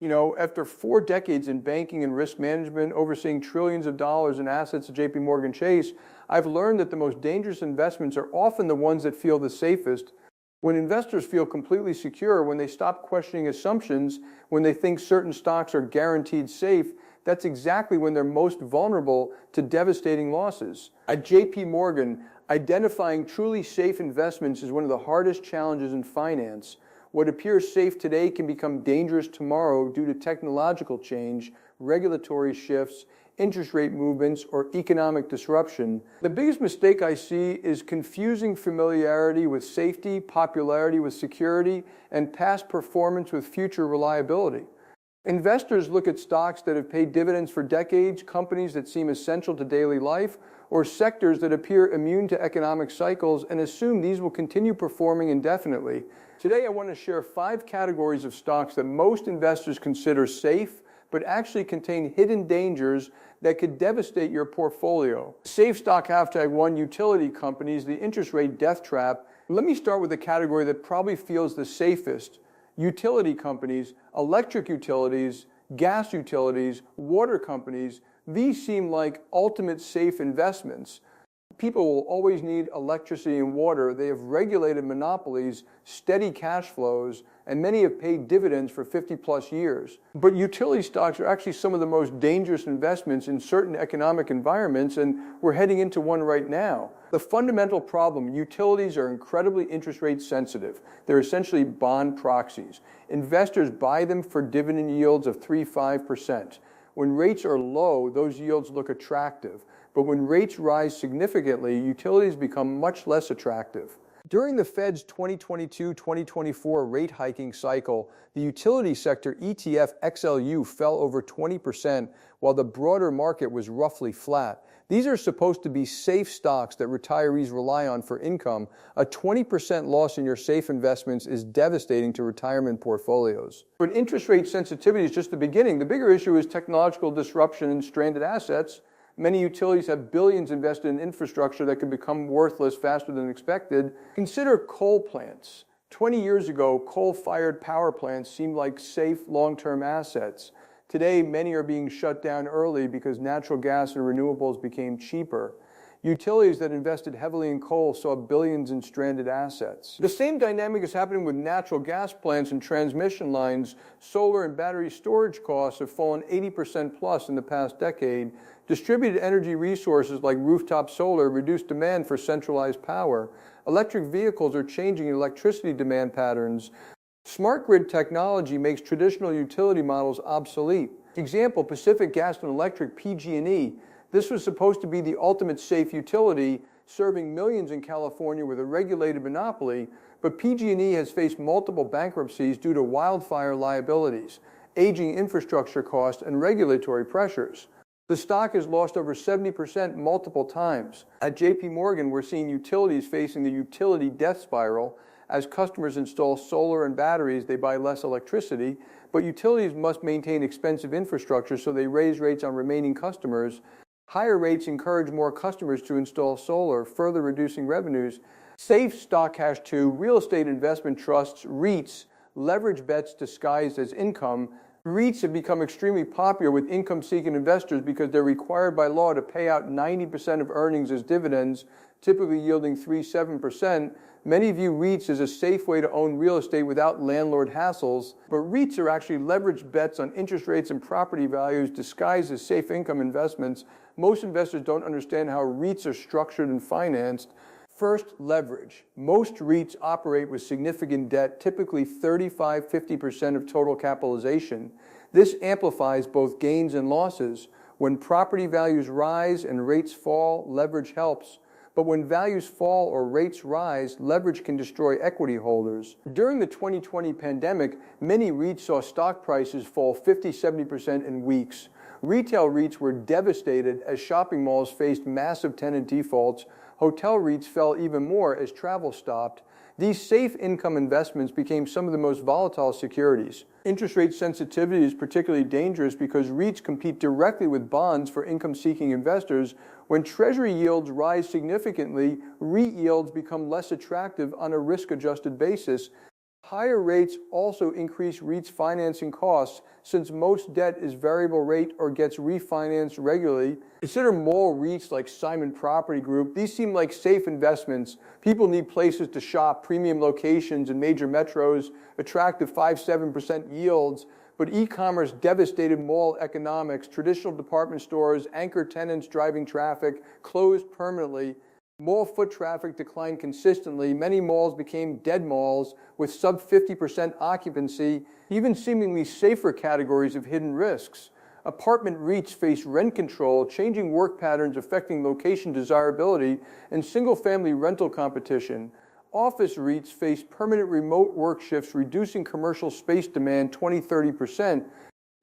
After 4 decades in banking and risk management, overseeing trillions of dollars in assets at JP Morgan Chase, I've learned that the most dangerous investments are often the ones that feel the safest. When investors feel completely secure, when they stop questioning assumptions, when they think certain stocks are guaranteed safe, that's exactly when they're most vulnerable to devastating losses. At JP Morgan, identifying truly safe investments is one of the hardest challenges in finance. What appears safe today can become dangerous tomorrow due to technological change, regulatory shifts, interest rate movements, or economic disruption. The biggest mistake I see is confusing familiarity with safety, popularity with security, and past performance with future reliability. Investors look at stocks that have paid dividends for decades, companies that seem essential to daily life, or sectors that appear immune to economic cycles and assume these will continue performing indefinitely. Today, I want to share 5 categories of stocks that most investors consider safe, but actually contain hidden dangers that could devastate your portfolio. Safe stock hashtag 1, utility companies, the interest rate death trap. Let me start with the category that probably feels the safest. Utility companies, electric utilities, gas utilities, water companies, these seem like ultimate safe investments. People will always need electricity and water. They have regulated monopolies, steady cash flows, and many have paid dividends for 50+ years. But utility stocks are actually some of the most dangerous investments in certain economic environments, and we're heading into one right now. The fundamental problem: utilities are incredibly interest rate sensitive. They're essentially bond proxies. Investors buy them for dividend yields of 3–5%. When rates are low, those yields look attractive. But when rates rise significantly, utilities become much less attractive. During the Fed's 2022-2024 rate hiking cycle, the utility sector ETF XLU fell over 20%, while the broader market was roughly flat. These are supposed to be safe stocks that retirees rely on for income. A 20% loss in your safe investments is devastating to retirement portfolios. But interest rate sensitivity is just the beginning. The bigger issue is technological disruption and stranded assets. Many utilities have billions invested in infrastructure that could become worthless faster than expected. Consider coal plants. 20 years ago, coal-fired power plants seemed like safe long-term assets. Today, many are being shut down early because natural gas and renewables became cheaper. Utilities that invested heavily in coal saw billions in stranded assets. The same dynamic is happening with natural gas plants and transmission lines. Solar and battery storage costs have fallen 80% plus in the past decade. Distributed energy resources like rooftop solar reduce demand for centralized power. Electric vehicles are changing electricity demand patterns. Smart grid technology makes traditional utility models obsolete. Example, Pacific Gas and Electric, PG&E. This was supposed to be the ultimate safe utility, serving millions in California with a regulated monopoly, but PG&E has faced multiple bankruptcies due to wildfire liabilities, aging infrastructure costs, and regulatory pressures. The stock has lost over 70% multiple times. At JP Morgan, we're seeing utilities facing the utility death spiral. As customers install solar and batteries, they buy less electricity, but utilities must maintain expensive infrastructure, so they raise rates on remaining customers. Higher rates encourage more customers to install solar, further reducing revenues. Safe stock hash 2, real estate investment trusts, REITs, leverage bets disguised as income. REITs have become extremely popular with income-seeking investors because they're required by law to pay out 90% of earnings as dividends, typically yielding 3–7%. Many view REITs as a safe way to own real estate without landlord hassles, but REITs are actually leveraged bets on interest rates and property values disguised as safe income investments. Most investors don't understand how REITs are structured and financed. First, leverage. Most REITs operate with significant debt, typically 35–50% of total capitalization. This amplifies both gains and losses. When property values rise and rates fall, leverage helps. But when values fall or rates rise, leverage can destroy equity holders. During the 2020 pandemic, many REITs saw stock prices fall 50–70% in weeks. Retail REITs were devastated as shopping malls faced massive tenant defaults. Hotel REITs fell even more as travel stopped. These safe income investments became some of the most volatile securities. Interest rate sensitivity is particularly dangerous because REITs compete directly with bonds for income-seeking investors. When Treasury yields rise significantly, REIT yields become less attractive on a risk-adjusted basis. Higher rates also increase REITs' financing costs since most debt is variable rate or gets refinanced regularly. Consider mall REITs like Simon Property Group. These seem like safe investments. People need places to shop, premium locations in major metros, attractive 5-7% yields. But e-commerce devastated mall economics, traditional department stores, anchor tenants driving traffic, closed permanently. Mall foot traffic declined consistently. Many malls became dead malls with sub 50% occupancy, even seemingly safer categories of hidden risks. Apartment REITs face rent control, changing work patterns affecting location desirability, and single-family rental competition. Office REITs face permanent remote work shifts, reducing commercial space demand 20-30%.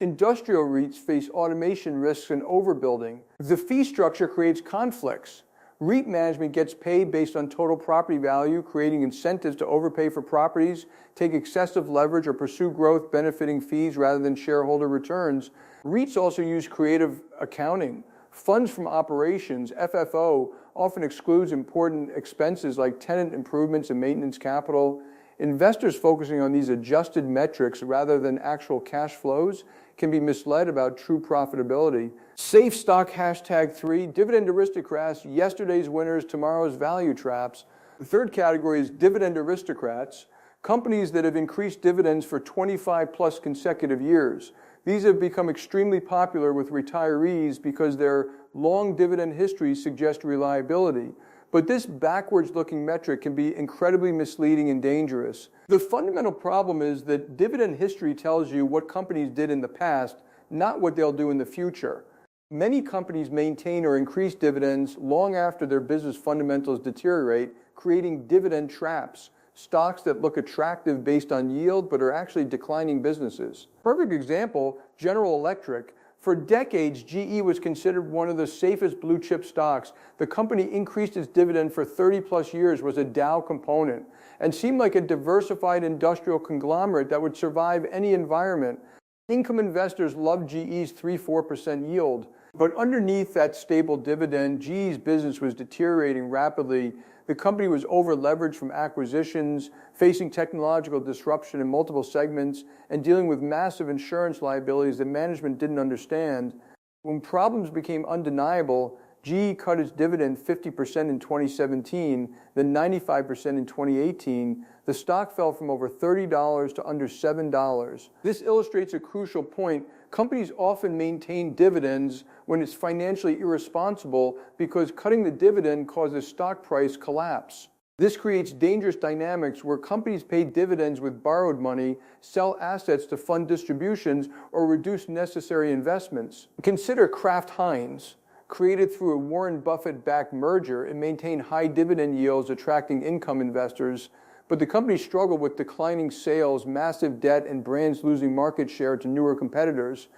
Industrial REITs face automation risks and overbuilding. The fee structure creates conflicts. REIT management gets paid based on total property value, creating incentives to overpay for properties, take excessive leverage, or pursue growth benefiting fees rather than shareholder returns. REITs also use creative accounting. Funds from operations, FFO, often excludes important expenses like tenant improvements and maintenance capital. Investors focusing on these adjusted metrics rather than actual cash flows can be misled about true profitability. Safe stock #3, dividend aristocrats, yesterday's winners, tomorrow's value traps. The third category is dividend aristocrats, companies that have increased dividends for 25 plus consecutive years. These have become extremely popular with retirees because their long dividend histories suggest reliability. But this backwards-looking metric can be incredibly misleading and dangerous. The fundamental problem is that dividend history tells you what companies did in the past, not what they'll do in the future. Many companies maintain or increase dividends long after their business fundamentals deteriorate, creating dividend traps, stocks that look attractive based on yield but are actually declining businesses. Perfect example, General Electric. For decades, GE was considered one of the safest blue chip stocks. The company increased its dividend for 30 plus years, was a Dow component, and seemed like a diversified industrial conglomerate that would survive any environment. Income investors loved GE's 3-4% yield. But underneath that stable dividend, GE's business was deteriorating rapidly. The company was over-leveraged from acquisitions, facing technological disruption in multiple segments, and dealing with massive insurance liabilities that management didn't understand. When problems became undeniable, GE cut its dividend 50% in 2017, then 95% in 2018. The stock fell from over $30 to under $7. This illustrates a crucial point. Companies often maintain dividends when it's financially irresponsible because cutting the dividend causes stock price collapse. This creates dangerous dynamics where companies pay dividends with borrowed money, sell assets to fund distributions, or reduce necessary investments. Consider Kraft Heinz. Created through a Warren Buffett-backed merger, it maintained high dividend yields, attracting income investors. But the company struggled with declining sales, massive debt, and brands losing market share to newer competitors.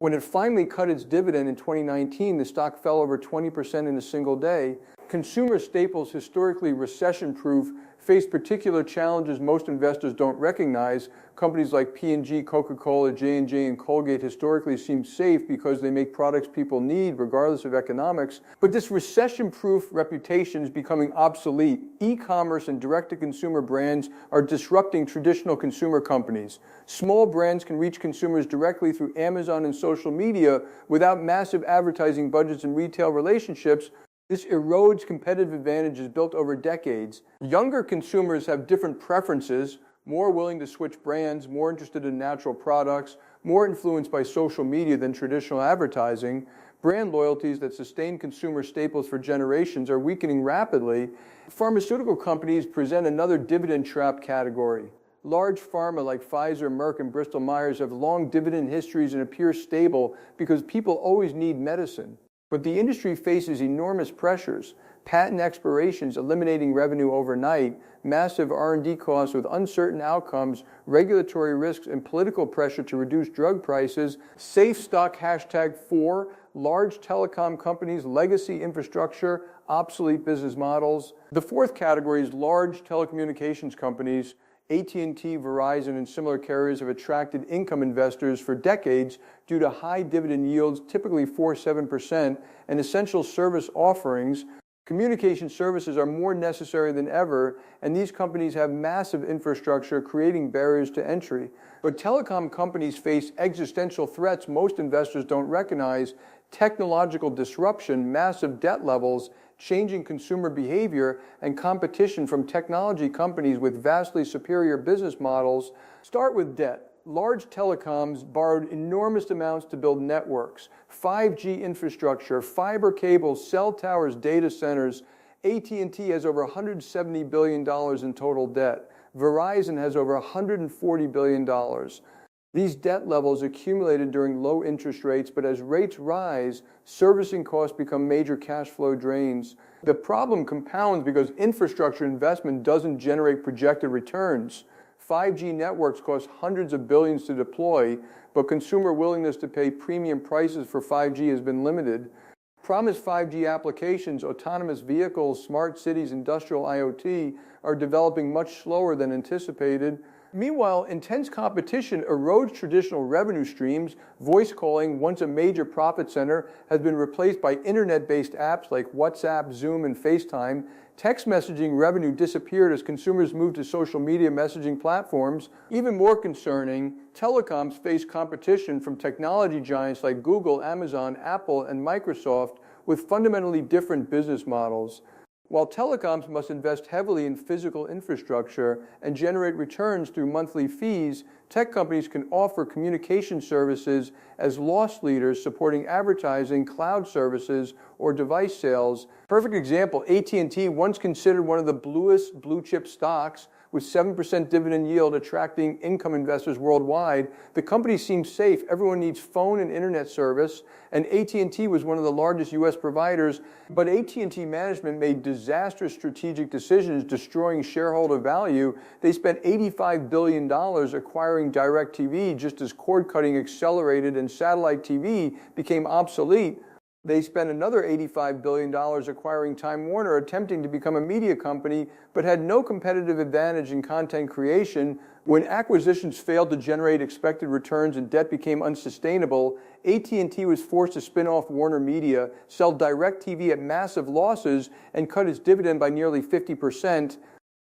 When it finally cut its dividend in 2019, the stock fell over 20% in a single day. Consumer staples, historically recession-proof, face particular challenges most investors don't recognize. Companies like P&G, Coca-Cola, J&J, and Colgate historically seem safe because they make products people need regardless of economics. But this recession-proof reputation is becoming obsolete. E-commerce and direct-to-consumer brands are disrupting traditional consumer companies. Small brands can reach consumers directly through Amazon and social media without massive advertising budgets and retail relationships. This erodes competitive advantages built over decades. Younger consumers have different preferences, more willing to switch brands, more interested in natural products, more influenced by social media than traditional advertising. Brand loyalties that sustain consumer staples for generations are weakening rapidly. Pharmaceutical companies present another dividend trap category. Large pharma like Pfizer, Merck, and Bristol Myers have long dividend histories and appear stable because people always need medicine. But the industry faces enormous pressures, patent expirations eliminating revenue overnight, massive R&D costs with uncertain outcomes, regulatory risks, and political pressure to reduce drug prices. Safe stock #4, large telecom companies, legacy infrastructure, obsolete business models. The fourth category is large telecommunications companies. AT&T, Verizon, and similar carriers have attracted income investors for decades due to high dividend yields, typically 4-7%, and essential service offerings. Communication services are more necessary than ever, and these companies have massive infrastructure, creating barriers to entry. But telecom companies face existential threats most investors don't recognize: technological disruption, massive debt levels, changing consumer behavior, and competition from technology companies with vastly superior business models. Start with debt. Large telecoms borrowed enormous amounts to build networks, 5G infrastructure, fiber cables, cell towers, data centers. AT&T has over $170 billion in total debt. Verizon has over $140 billion. These debt levels accumulated during low interest rates, but as rates rise, servicing costs become major cash flow drains. The problem compounds because infrastructure investment doesn't generate projected returns. 5G networks cost hundreds of billions to deploy, but consumer willingness to pay premium prices for 5G has been limited. Promised 5G applications, autonomous vehicles, smart cities, industrial IoT, are developing much slower than anticipated. Meanwhile, intense competition erodes traditional revenue streams. Voice calling, once a major profit center, has been replaced by internet-based apps like WhatsApp, Zoom, and FaceTime. Text messaging revenue disappeared as consumers moved to social media messaging platforms. Even more concerning, telecoms face competition from technology giants like Google, Amazon, Apple, and Microsoft with fundamentally different business models. While telecoms must invest heavily in physical infrastructure and generate returns through monthly fees, tech companies can offer communication services as loss leaders, supporting advertising, cloud services, or device sales. Perfect example, AT&T, once considered one of the bluest blue-chip stocks, with 7% dividend yield attracting income investors worldwide. The company seems safe. Everyone needs phone and internet service, and AT&T was one of the largest U.S. providers. But AT&T management made disastrous strategic decisions, destroying shareholder value. They spent $85 billion acquiring DirecTV just as cord cutting accelerated and satellite TV became obsolete. They spent another $85 billion acquiring Time Warner, attempting to become a media company, but had no competitive advantage in content creation. When acquisitions failed to generate expected returns and debt became unsustainable, AT&T was forced to spin off Warner Media, sell DirecTV at massive losses, and cut its dividend by nearly 50%.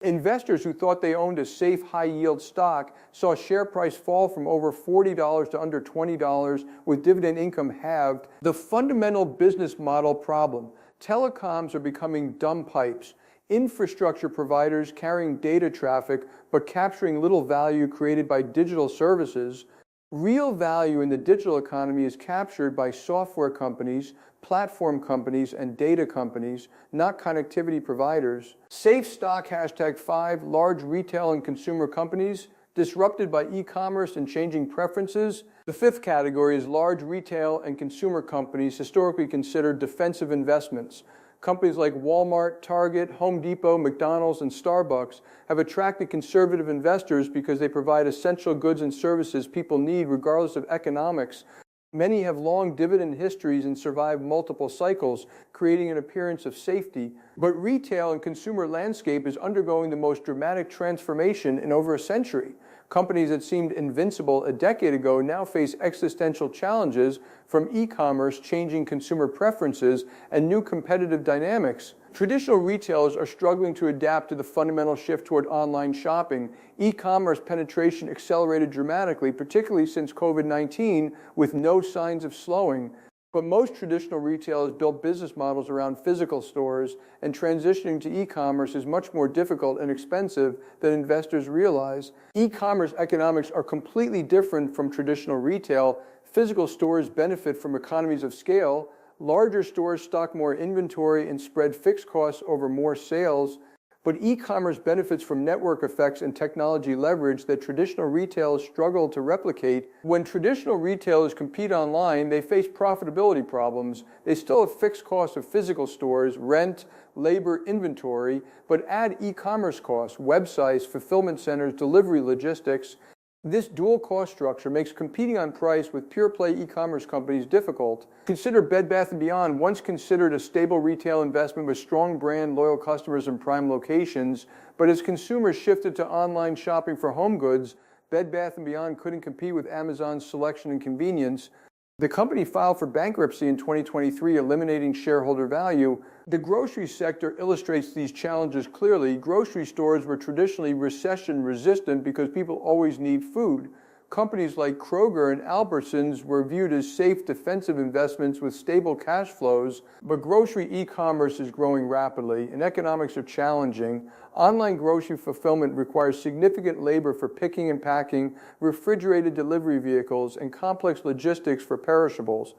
Investors who thought they owned a safe, high-yield stock saw share price fall from over $40 to under $20, with dividend income halved. The fundamental business model problem: telecoms are becoming dumb pipes. Infrastructure providers carrying data traffic but capturing little value created by digital services. Real value in the digital economy is captured by software companies, platform companies, and data companies, not connectivity providers. Safe stock #5, large retail and consumer companies, disrupted by e-commerce and changing preferences. The fifth category is large retail and consumer companies, historically considered defensive investments. Companies like Walmart, Target, Home Depot, McDonald's, and Starbucks have attracted conservative investors because they provide essential goods and services people need regardless of economics. Many have long dividend histories and survive multiple cycles, creating an appearance of safety. But retail and consumer landscape is undergoing the most dramatic transformation in over a century. Companies that seemed invincible a decade ago now face existential challenges from e-commerce, changing consumer preferences, and new competitive dynamics. Traditional retailers are struggling to adapt to the fundamental shift toward online shopping. E-commerce penetration accelerated dramatically, particularly since COVID-19, with no signs of slowing. But most traditional retailers built business models around physical stores, and transitioning to e-commerce is much more difficult and expensive than investors realize. E-commerce economics are completely different from traditional retail. Physical stores benefit from economies of scale. Larger stores stock more inventory and spread fixed costs over more sales. But e-commerce benefits from network effects and technology leverage that traditional retailers struggle to replicate. When traditional retailers compete online, they face profitability problems. They still have fixed costs of physical stores, rent, labor, inventory, but add e-commerce costs, websites, fulfillment centers, delivery, logistics. This dual cost structure makes competing on price with pure-play e-commerce companies difficult. Consider Bed Bath & Beyond, once considered a stable retail investment with strong brand, loyal customers, and prime locations. But as consumers shifted to online shopping for home goods, Bed Bath & Beyond couldn't compete with Amazon's selection and convenience. The company filed for bankruptcy in 2023, eliminating shareholder value. The grocery sector illustrates these challenges clearly. Grocery stores were traditionally recession resistant because people always need food. Companies like Kroger and Albertsons were viewed as safe defensive investments with stable cash flows, but grocery e-commerce is growing rapidly and economics are challenging. Online grocery fulfillment requires significant labor for picking and packing, refrigerated delivery vehicles, and complex logistics for perishables.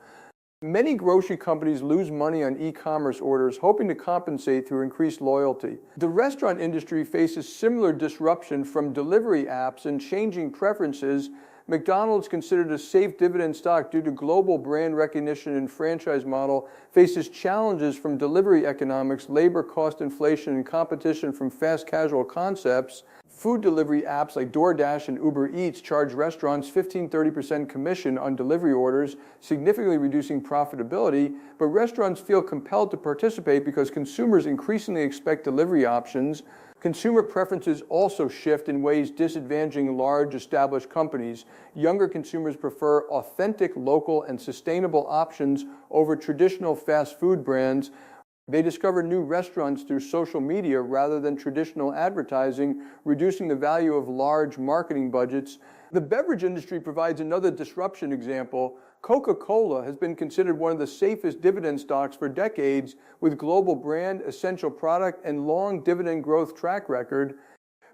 Many grocery companies lose money on e-commerce orders, hoping to compensate through increased loyalty. The restaurant industry faces similar disruption from delivery apps and changing preferences. McDonald's, considered a safe dividend stock due to global brand recognition and franchise model, faces challenges from delivery economics, labor cost inflation, and competition from fast casual concepts. Food delivery apps like DoorDash and Uber Eats charge restaurants 15-30% commission on delivery orders, significantly reducing profitability, but restaurants feel compelled to participate because consumers increasingly expect delivery options. Consumer preferences also shift in ways disadvantaging large established companies. Younger consumers prefer authentic, local, and sustainable options over traditional fast food brands. They discover new restaurants through social media rather than traditional advertising, reducing the value of large marketing budgets. The beverage industry provides another disruption example. Coca-Cola has been considered one of the safest dividend stocks for decades, with global brand, essential product, and long dividend growth track record.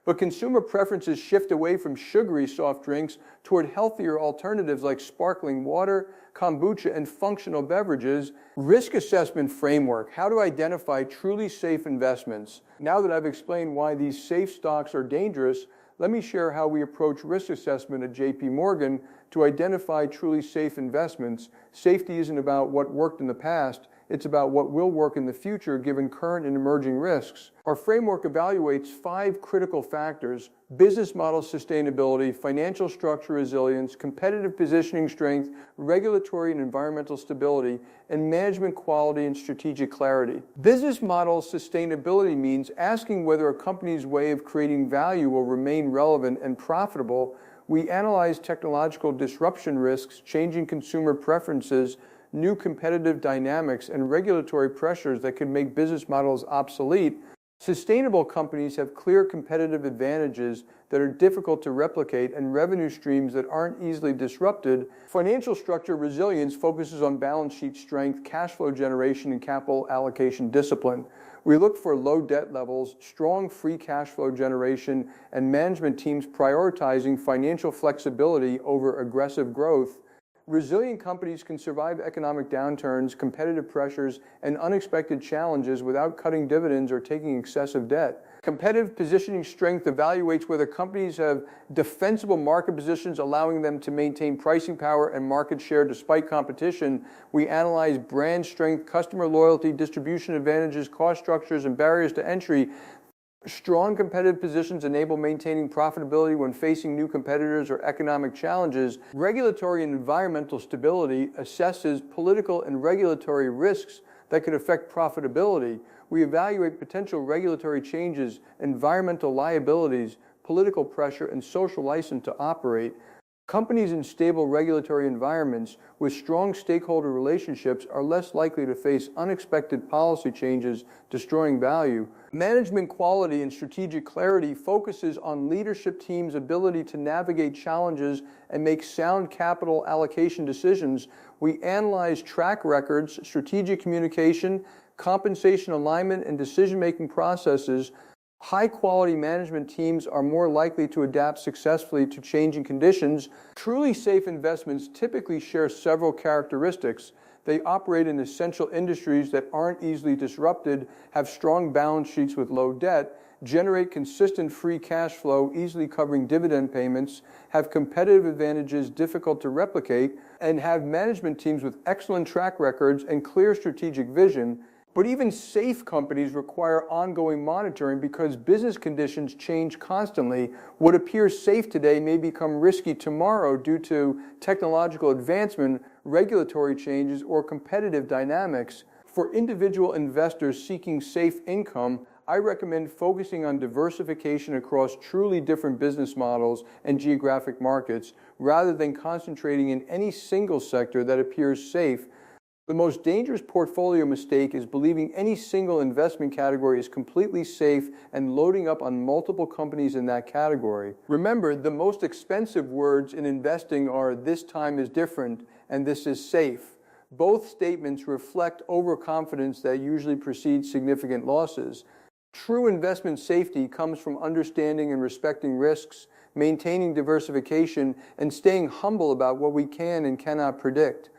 But consumer preferences shift away from sugary soft drinks toward healthier alternatives like sparkling water, kombucha, and functional beverages. Risk assessment framework: how to identify truly safe investments. Now that I've explained why these safe stocks are dangerous, let me share how we approach risk assessment at JP Morgan to identify truly safe investments. Safety isn't about what worked in the past, it's about what will work in the future given current and emerging risks. Our framework evaluates 5 critical factors: business model sustainability, financial structure resilience, competitive positioning strength, regulatory and environmental stability, and management quality and strategic clarity. Business model sustainability means asking whether a company's way of creating value will remain relevant and profitable. We analyze technological disruption risks, changing consumer preferences, new competitive dynamics, and regulatory pressures that can make business models obsolete. Sustainable companies have clear competitive advantages that are difficult to replicate and revenue streams that aren't easily disrupted. Financial structure resilience focuses on balance sheet strength, cash flow generation, and capital allocation discipline. We look for low debt levels, strong free cash flow generation, and management teams prioritizing financial flexibility over aggressive growth. Resilient companies can survive economic downturns, competitive pressures, and unexpected challenges without cutting dividends or taking excessive debt. Competitive positioning strength evaluates whether companies have defensible market positions, allowing them to maintain pricing power and market share despite competition. We analyze brand strength, customer loyalty, distribution advantages, cost structures, and barriers to entry. Strong competitive positions enable maintaining profitability when facing new competitors or economic challenges. Regulatory and environmental stability assesses political and regulatory risks that could affect profitability. We evaluate potential regulatory changes, environmental liabilities, political pressure, and social license to operate. Companies in stable regulatory environments with strong stakeholder relationships are less likely to face unexpected policy changes, destroying value. Management quality and strategic clarity focuses on leadership teams' ability to navigate challenges and make sound capital allocation decisions. We analyze track records, strategic communication, compensation alignment, and decision-making processes. High-quality management teams are more likely to adapt successfully to changing conditions. Truly safe investments typically share several characteristics. They operate in essential industries that aren't easily disrupted, have strong balance sheets with low debt, generate consistent free cash flow, easily covering dividend payments, have competitive advantages difficult to replicate, and have management teams with excellent track records and clear strategic vision. But even safe companies require ongoing monitoring because business conditions change constantly. What appears safe today may become risky tomorrow due to technological advancement, regulatory changes, or competitive dynamics. For individual investors seeking safe income, I I recommend focusing on diversification across truly different business models and geographic markets rather than concentrating in any single sector that appears safe. The most dangerous portfolio mistake is believing any single investment category is completely safe and loading up on multiple companies in that category. Remember, the most expensive words in investing are "this time is different" and "this is safe." Both statements reflect overconfidence that usually precedes significant losses. True investment safety comes from understanding and respecting risks, maintaining diversification, and staying humble about what we can and cannot predict.